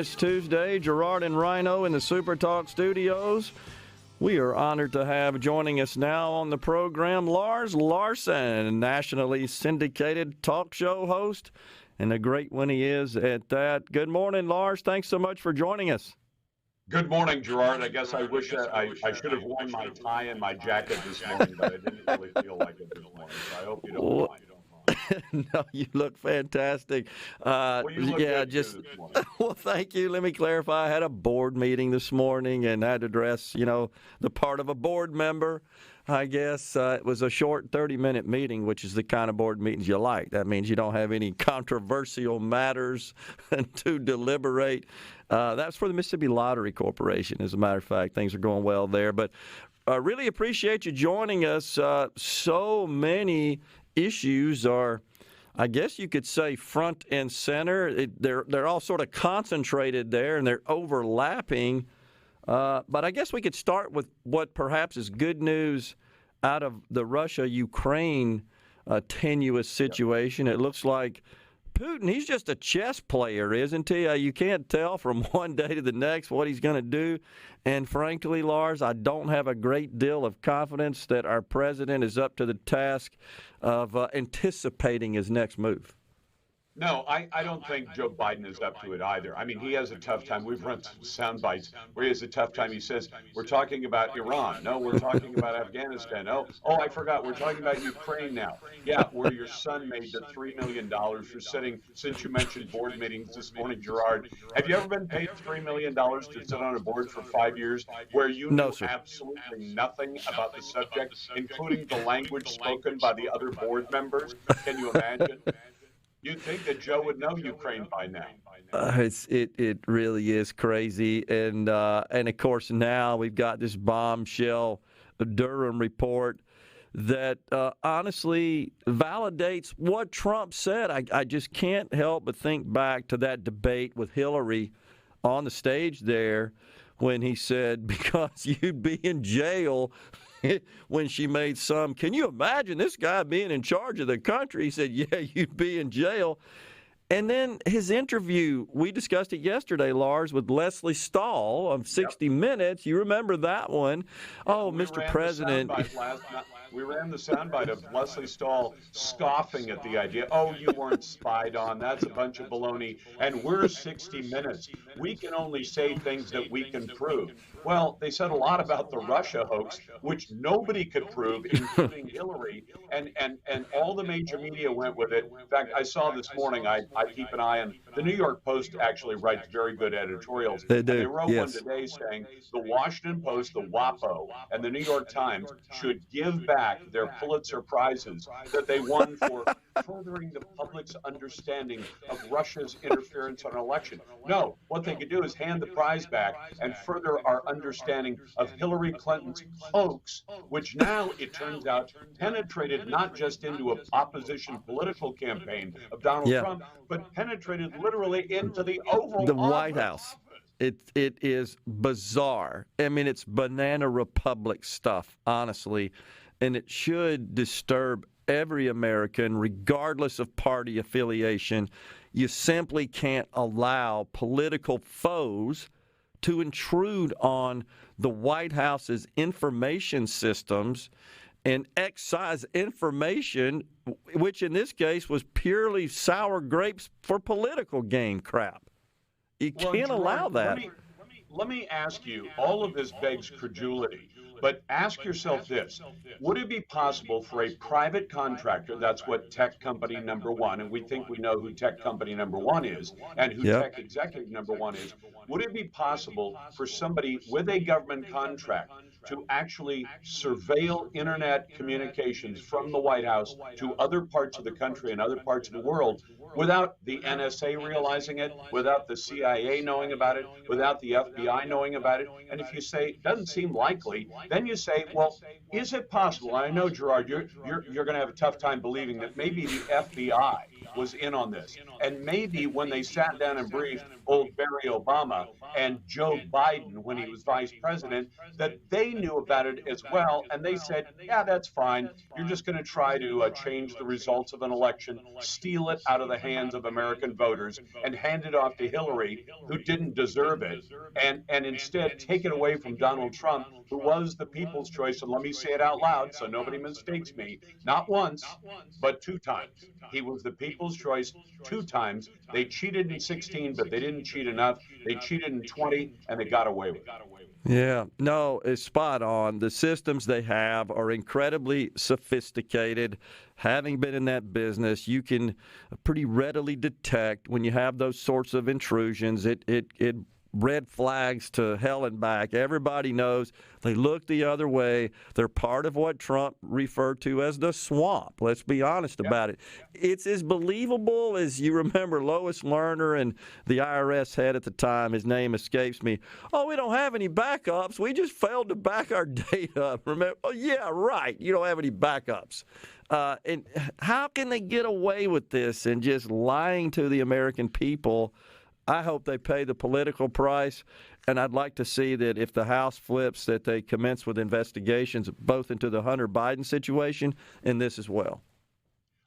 It's Tuesday. Gerard and Rhino in the SuperTalk studios. We are honored to have joining us now on the program Lars Larson, nationally syndicated talk show host, and a great one he is at that. Good morning, Lars. Thanks so much for joining us. Good morning, Gerard. I guess I wish I should have worn my tie and my jacket this morning, but I didn't really feel like it this morning, so I hope you don't mind. No, you look fantastic. Well, you look good this morning. Well, thank you. Let me clarify. I had a board meeting this morning and had to address, the part of a board member. I guess it was a short 30-minute meeting, which is the kind of board meetings you like. That means you don't have any controversial matters to deliberate. That's for the Mississippi Lottery Corporation, as a matter of fact. Things are going well there. But I really appreciate you joining us. So many issues are, I guess you could say, front and center. They're all sort of concentrated there, and they're overlapping. But I guess we could start with what perhaps is good news out of the Russia-Ukraine tenuous situation. It looks like Putin, he's just a chess player, isn't he? You can't tell from one day to the next what he's going to do. And frankly, Lars, I don't have a great deal of confidence that our president is up to the task of anticipating his next move. No, I don't think Joe Biden is up to it either. I mean, he has a tough time. We've run some sound bites where he has a tough time. He says, we're talking about Iran. No, we're talking about Afghanistan. Oh, I forgot. We're talking about Ukraine now. Yeah, where your son made the $3 million for sitting, since you mentioned board meetings this morning, Gerard. Have you ever been paid $3 million to sit on a board for 5 years where you knew absolutely nothing about the subject, including the language spoken by the other board members? Can you imagine? You'd think that Joe would know Ukraine by now. It really is crazy, and of course now we've got this bombshell Durham report that honestly validates what Trump said. I just can't help but think back to that debate with Hillary on the stage there when he said, because you'd be in jail when she made some. Can you imagine this guy being in charge of the country? He said, yeah, you'd be in jail. And then his interview, we discussed it yesterday, Lars, with Leslie Stahl of 60 Minutes. You remember that one? Oh, Mr. President. We ran the soundbite of Leslie Stahl scoffing at the idea. Oh, you weren't spied on. That's a bunch of baloney. And we're 60 Minutes. We can only say things that we can prove. Well, they said a lot about the Russia hoax, which nobody could prove, including Hillary. And all the major media went with it. In fact, I saw this morning, I keep an eye on, the New York Post actually writes very good editorials. They do, and they wrote one today saying the Washington Post, the WAPO, and the New York Times should give back their Pulitzer Prizes that they won for furthering the public's understanding of Russia's interference on an election. No, what they could do is hand the prize back and further our understanding of Hillary Clinton's hoax, which now, it turns out, penetrated not just into an opposition political campaign of Donald Trump, but penetrated literally into the Oval Office. White House. It is bizarre. I mean, it's Banana Republic stuff, honestly, and it should disturb every American, regardless of party affiliation. You simply can't allow political foes to intrude on the White House's information systems and excise information, which in this case was purely sour grapes for political gain crap. You can't allow that. Let me ask you, all of this begs credulity. But ask yourself this, would it be possible for a private contractor, that's what tech company number one, and we think we know who tech company number one is, and who tech executive number one is, would it be possible for somebody with a government contract to actually surveil internet communications from the White House to other parts of the country and other parts of the world without the NSA realizing it, without the CIA knowing about it, without the FBI knowing about it? And if you say it doesn't seem likely, then you say, well, is it possible? And I know, Gerard, you're going to have a tough time believing that maybe the FBI was in on this. And maybe when they sat down and briefed old Barry Obama and Joe Biden when he was vice president, that they knew about it as well. And they said, yeah, that's fine. You're just going to try to change the results of an election, steal it out of the hands of American voters, and hand it off to Hillary, who didn't deserve it, and instead take it away from Donald Trump, who was the people's choice. And let me say it out loud so nobody mistakes me. Not once, but 2 times. He was the people's choice 2 times. They cheated in 16, but they didn't cheat enough. They cheated in 20, and they got away with it. Yeah, no, it's spot on. The systems they have are incredibly sophisticated. Having been in that business, you can pretty readily detect when you have those sorts of intrusions. It red flags to hell and back. Everybody knows they look the other way. They're part of what Trump referred to as the swamp. Let's be honest about it. It's as believable as you remember Lois Lerner and the IRS head at the time. His name escapes me. Oh, we don't have any backups. We just failed to back our data up. Remember? Oh, yeah, right. You don't have any backups. And how can they get away with this and just lying to the American people? I hope they pay the political price, and I'd like to see that if the House flips, that they commence with investigations both into the Hunter Biden situation and this as well.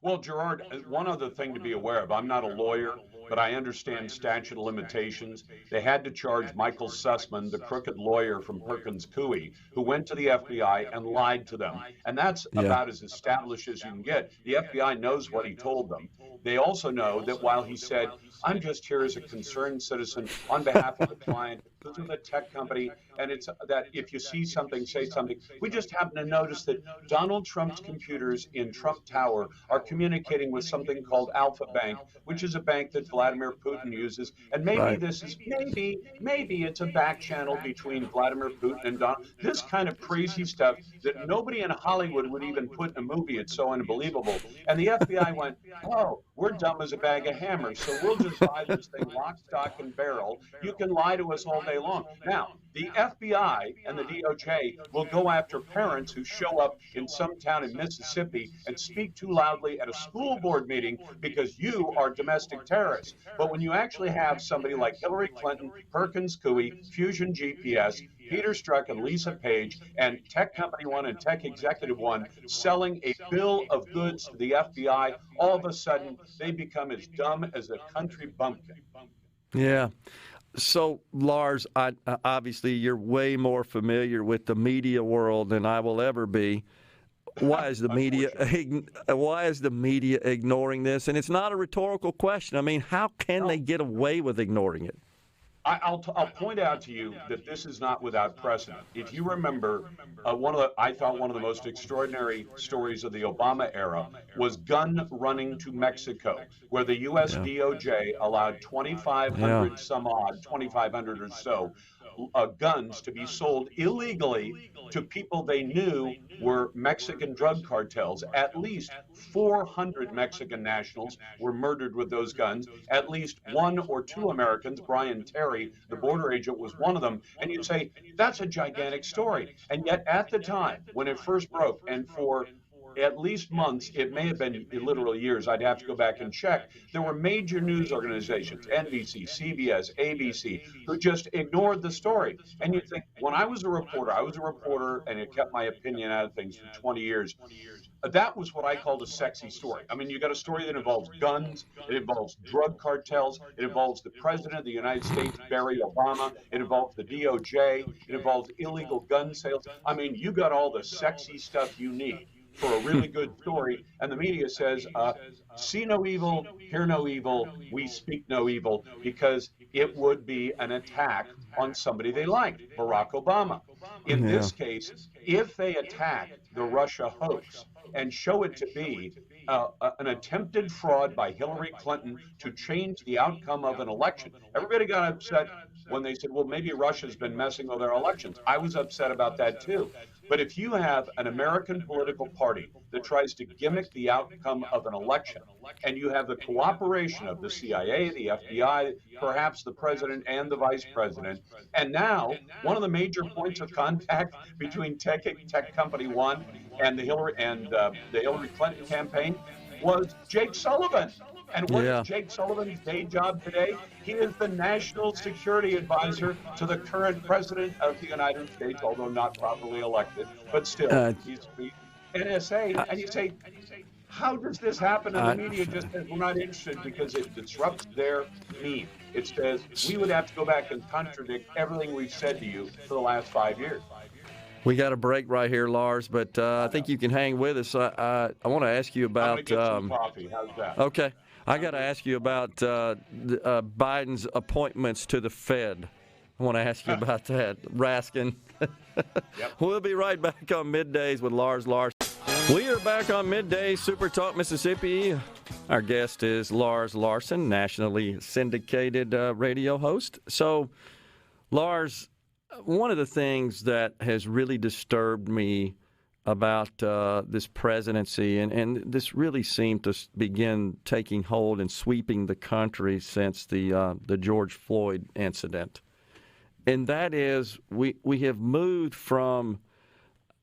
Well, Gerard, one other thing to be aware of. I'm not a lawyer, but I understand statute of limitations. They had to charge Michael Sussman, the crooked lawyer from Perkins Coie, who went to the FBI and lied to them. And that's about as established as you can get. The FBI knows what he told them. They also know that while he said, I'm just here as a concerned citizen on behalf of the client, this is a tech company, and it's that if you see something, say something. We just happen to notice that Donald Trump's computers in Trump Tower are communicating with something called Alpha Bank, which is a bank that Vladimir Putin uses. And maybe this is, maybe it's a back channel between Vladimir Putin and Donald. This kind of crazy stuff that nobody in Hollywood would even put in a movie. It's so unbelievable. And the FBI went, oh, we're dumb as a bag of hammers, so we'll just buy this thing lock, stock, and barrel. You can lie to us all day long. Now, the FBI and the DOJ will go after parents who show up in some town in Mississippi and speak too loudly at a school board meeting because you are domestic terrorists. But when you actually have somebody like Hillary Clinton, Perkins Coie, Fusion GPS, Peter Strzok and Lisa Page, and Tech Company One and Tech Executive One selling a bill of goods to the FBI, all of a sudden they become as dumb as a country bumpkin. Yeah. So, Lars, obviously you're way more familiar with the media world than I will ever be. Why is the media ignoring this? And it's not a rhetorical question. I mean, how can they get away with ignoring it? I'll point out to you that this is not without precedent. If you remember, I thought one of the most extraordinary stories of the Obama era was gun running to Mexico, where the U.S. DOJ allowed 2,500 some odd, 2,500 or so, guns to be sold illegally to people they knew were Mexican drug cartels. At least 400 Mexican nationals were murdered with those guns. At least 1 or 2 Americans, Brian Terry, the border agent, was one of them. And you'd say, that's a gigantic story. And yet at the time, when it first broke, and for at least months, it may have been literal years, I'd have to go back and check, there were major news organizations, NBC, CBS, ABC, who just ignored the story. And you think, when I was a reporter and it kept my opinion out of things for 20 years, that was what I called a sexy story. I mean, you got a story that involves guns, it involves drug cartels, it involves the president of the United States, Barack Obama, it involves the DOJ, it involves illegal gun sales. I mean, you got all the sexy stuff you need for a really good story, and the media says, see no evil, hear no evil, we speak no evil, because it would be an attack on somebody they liked, Barack Obama. In this case, if they attack the Russia hoax and show it to be an attempted fraud by Hillary Clinton to change the outcome of an election, everybody got upset when they said, well, maybe Russia's been messing with our elections. I was upset about that too. But if you have an American political party that tries to gimmick the outcome of an election, and you have the cooperation of the CIA, the FBI, perhaps the president and the vice president, and now one of the major points of contact between Tech Company One and the Hillary Clinton campaign was Jake Sullivan. And what is Jake Sullivan's day job today? He is the national security advisor to the current president of the United States, although not properly elected, but still, he's NSA. And you say, how does this happen? And the media just says we're not interested because it disrupts their meme. It says we would have to go back and contradict everything we've said to you for the last 5 years. We got a break right here, Lars, but I think you can hang with us. I want to ask you about. I'm gonna get some coffee. How's that? Okay, I got to ask you about Biden's appointments to the Fed. I want to ask you about that, Raskin. Yep. We'll be right back on Middays with Lars Larson. We are back on Midday SuperTalk Mississippi. Our guest is Lars Larson, nationally syndicated radio host. So, Lars, one of the things that has really disturbed me about this presidency, and this really seemed to begin taking hold and sweeping the country since the George Floyd incident, and that is we have moved from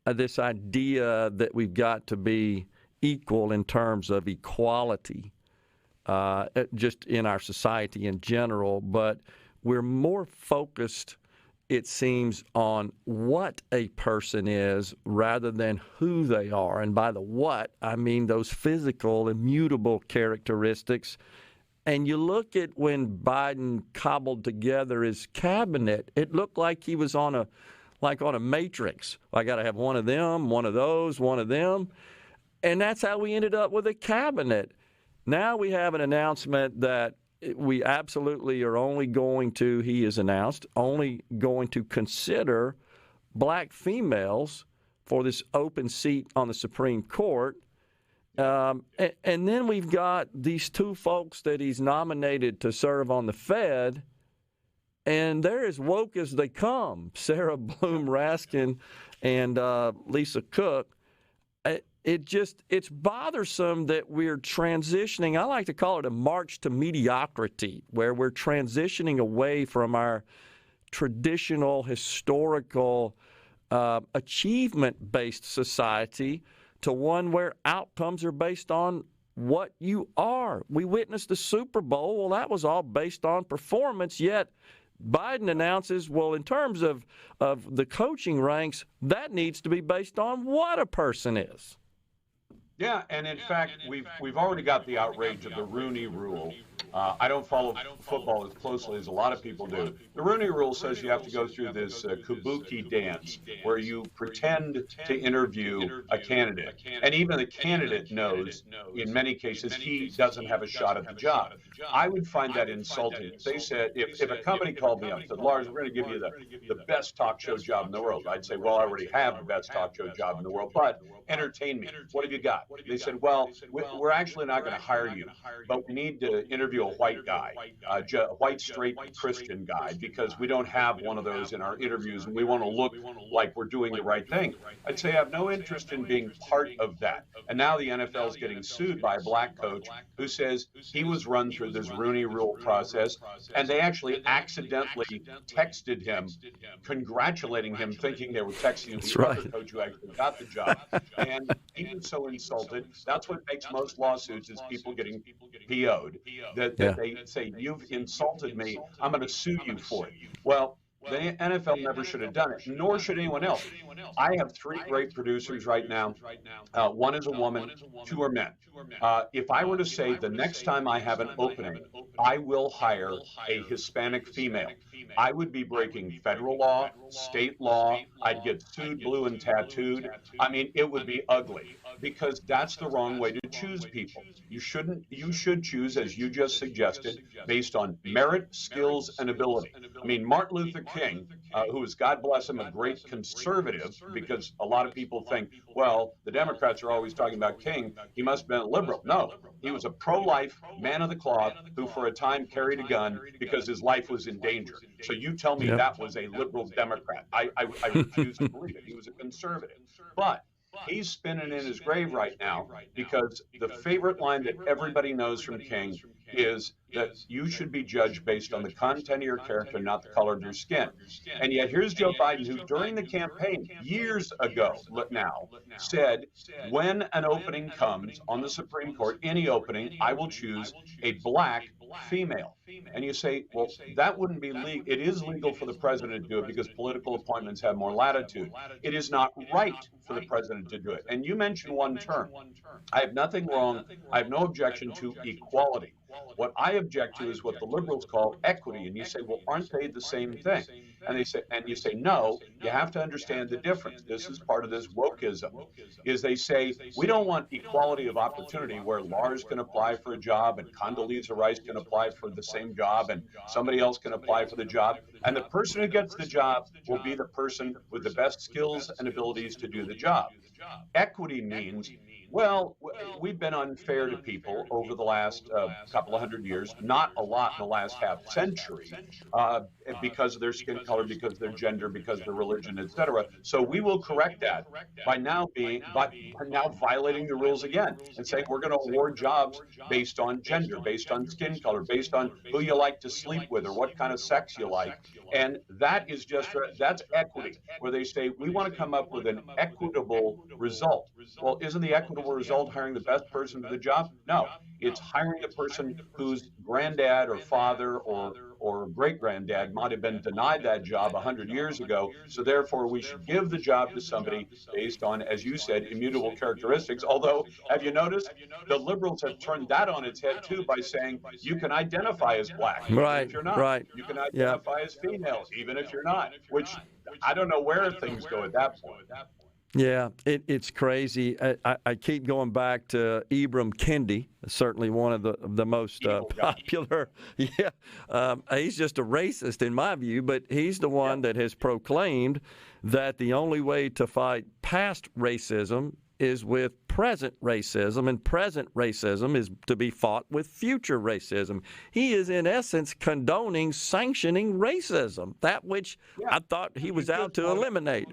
this idea that we've got to be equal in terms of equality just in our society in general, but we're more focused, it seems, on what a person is rather than who they are. And by the what, I mean those physical, immutable characteristics. And you look at when Biden cobbled together his cabinet, it looked like he was on a matrix. I got to have one of them, one of those, one of them. And that's how we ended up with a cabinet. Now we have an announcement that we absolutely are only going to, he has announced, only going to consider black females for this open seat on the Supreme Court. And then we've got these two folks that he's nominated to serve on the Fed, and they're as woke as they come, Sarah Bloom Raskin and Lisa Cook. It's bothersome that we're transitioning. I like to call it a march to mediocrity, where we're transitioning away from our traditional, historical, achievement-based society to one where outcomes are based on what you are. We witnessed the Super Bowl. Well, that was all based on performance, yet Biden announces, well, in terms of the coaching ranks, that needs to be based on what a person is. Yeah, and in fact, we've already got the outrage of the Rooney Rule. I don't follow football as closely as a lot of people do. The Rooney Rule says you have to go through this kabuki dance where you pretend to interview a candidate. And even the candidate knows, in many cases, he doesn't have a shot at the job. I would find that insulting. If they said, if a company called me up and said, Lars, we're going to give you the best talk show job in the world, I'd say, well, I already have the best talk show job in the world, but entertain me. What have you got? They said, well, we're actually not going to hire you, but we need to interview a white guy, a white straight Christian guy, because we don't have one of those in our interviews and we want to look like we're doing the right thing. I'd say I have no interest in being part of that. And now the NFL is getting sued by a black coach who says he was run through this Rooney Rule process, and they actually accidentally texted him, congratulating him, thinking they were texting the other coach who actually got the job. And he was so insulted. That's what makes most lawsuits is people getting PO'd. That they say, you've insulted me, I'm going to sue you for it. Well, the NFL never should have done it, nor should anyone else. I have three great producers right now. One is a woman, two are men. If I were to say the next time I have an opening, I will hire a Hispanic female, I would be breaking federal law, state law. I'd get sued, blue and tattooed. I mean, it would be ugly, because that's the wrong way to choose people. You should choose, as you just suggested, based on merit, skills, and ability. I mean, Martin Luther King, who is, God bless him, a great conservative, because a lot of people think, well, the Democrats are always talking about King, he must have been a liberal. No, he was a pro-life man of the cloth who for a time carried a gun because his life was in danger. So you tell me that was a liberal Democrat. I refuse to believe it. He was a conservative. But he's spinning in his grave right now because the favorite line that everybody knows from King is that you should be judged based on the content of your character, not the color of your skin. And yet here's Joe Biden, who during the campaign years ago now said, when an opening comes on the Supreme Court, any opening, I will choose a black female. And you say, well, that wouldn't be legal. It is legal for the president to do it because political appointments have more latitude. It is not right for the president to do it. And you mentioned one term. I have nothing wrong. I have no objection to equality. What I object to is what the liberals call equity. And you say, well, aren't they the same thing? And you say, no, you have to understand the difference. This is part of this wokeism, is they say, we don't want equality of opportunity where Lars can apply for a job and Condoleezza Rice can apply for the same job and somebody else can apply for the job. And the person who gets the job will be the person with the best skills and abilities to do the job. Equity means, well, we've been unfair to people over the last couple of hundred years, not a lot in the last half century, because of their skin color, because of their gender, because of their religion, etc. So we will correct that by now violating the rules again and saying we're going to award jobs based on gender, based on skin color, based on who you like to sleep with or what kind of sex you like. And that's equity, where they say we want to come up with an equitable result. Well, isn't the equitable result hiring the best person for the job? No, it's hiring the person whose granddad or father or great-granddad might have been denied that job 100 years ago. So therefore, we should give the job to somebody based on, as you said, immutable characteristics. Although, have you noticed, the liberals have turned that on its head, too, by saying you can identify as black, even if you're not. Right. You can identify as female, even if you're not, which I don't know where things go at that point. Yeah, it's crazy. I keep going back to Ibram Kendi, certainly one of the most popular. Yeah, he's just a racist in my view, but he's the one that has proclaimed that the only way to fight past racism is with present racism, and present racism is to be fought with future racism. He is, in essence, condoning, sanctioning racism, that which I thought he was out to eliminate.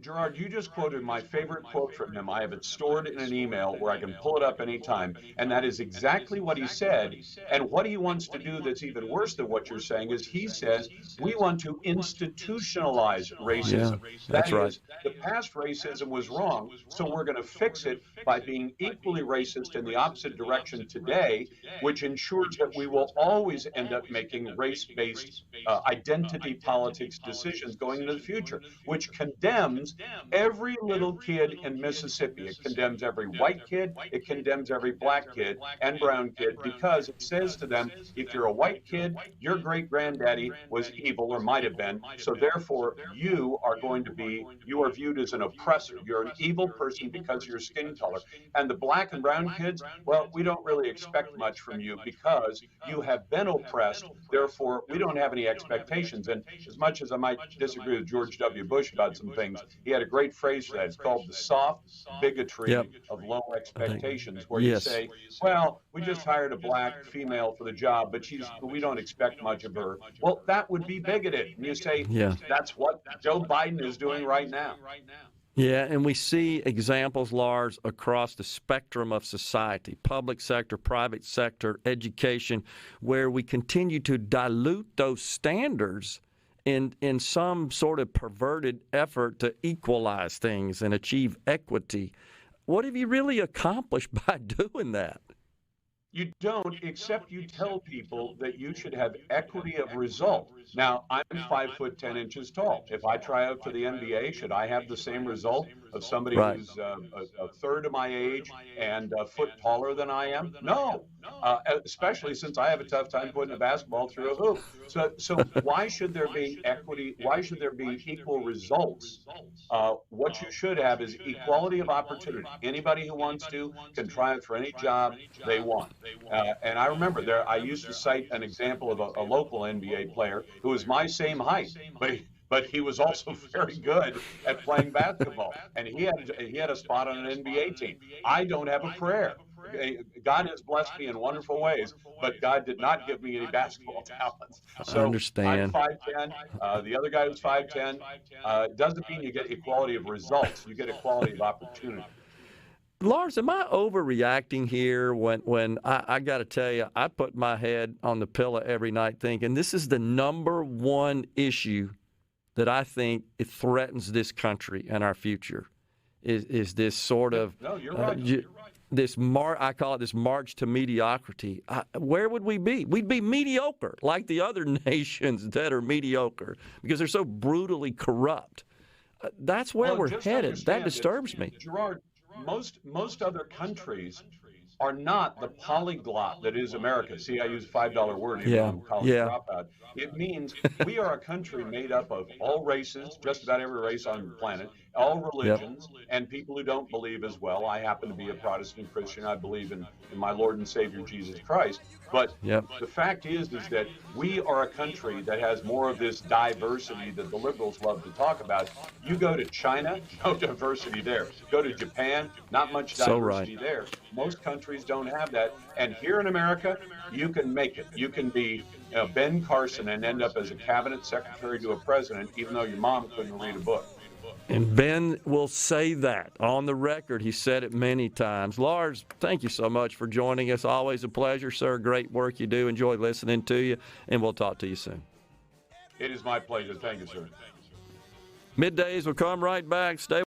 Gerard, you just quoted my favorite quote from him. I have it stored in an email where I can pull it up anytime. And that is exactly what he said. And what he wants to do that's even worse than what you're saying is he says, we want to institutionalize racism. Yeah, that's right. The past racism was wrong, so we're going to fix it by being equally racist in the opposite direction today, which ensures that we will always end up making race-based identity politics decisions going into the future, which condemns every little kid in Mississippi. It condemns every white kid, it condemns every black kid and brown kid, because it says to them, if you're a white kid, your great-granddaddy was evil or might have been, so therefore you are viewed as an oppressor. You're an evil person because of your skin color. And the black and brown kids, well, we don't really expect much from you because you have been oppressed, therefore we don't have any expectations. And as much as I might disagree with George W. Bush about some things, he had a great phrase for that. It's called the soft bigotry of low expectations, where you say, well, we just hired a black female for the job, but we don't expect much of her. Well, that would be bigoted. And you say, that's what Joe Biden is doing right now. Yeah, and we see examples, Lars, across the spectrum of society, public sector, private sector, education, where we continue to dilute those standards in some sort of perverted effort to equalize things and achieve equity. What have you really accomplished by doing that? You don't, except you tell people that you should have equity of result. Now, I'm 5'10" tall. If I try out for the NBA, should I have the same result of somebody who's a third of my age and a foot taller than I am? No, especially since I have a tough time putting a basketball through a hoop. So why should there be equity? Why should there be equal results? What you should have is equality of opportunity. Anybody who wants to can try out for any job they want. And I remember I used to cite an example of a local NBA player who was my same height, but he was also very good at playing basketball, and he had a spot on an NBA team. I don't have a prayer. God has blessed me in wonderful ways, but God did not give me any basketball talents. I So I'm understand. 5'10". The other guy was 5'10". Doesn't mean you get equality of results. You get equality of opportunity. Lars, am I overreacting here when I got to tell you, I put my head on the pillow every night thinking this is the number one issue that I think it threatens this country and our future is this sort of No, you're right. You're right. I call it this march to mediocrity. Where would we be? We'd be mediocre, like the other nations that are mediocre, because they're so brutally corrupt. That's where we're headed. That disturbs me. Gerard, most other countries are not the polyglot that is America. See, I use a $5 word even though I'm a college dropout. It means we are a country made up of all races, just about every race on the planet, all religions, and people who don't believe as well. I happen to be a Protestant Christian. I believe in my Lord and Savior Jesus Christ. But the fact is that we are a country that has more of this diversity that the liberals love to talk about. You go to China, no diversity there. Go to Japan, not much diversity there. Most countries don't have that. And here in America, you can make it. You can be Ben Carson and end up as a cabinet secretary to a president, even though your mom couldn't read a book. And Ben will say that on the record. He said it many times. Lars, thank you so much for joining us. Always a pleasure, sir. Great work you do. Enjoy listening to you, and we'll talk to you soon. It is my pleasure. Thank you, sir. Middays will come right back. Stay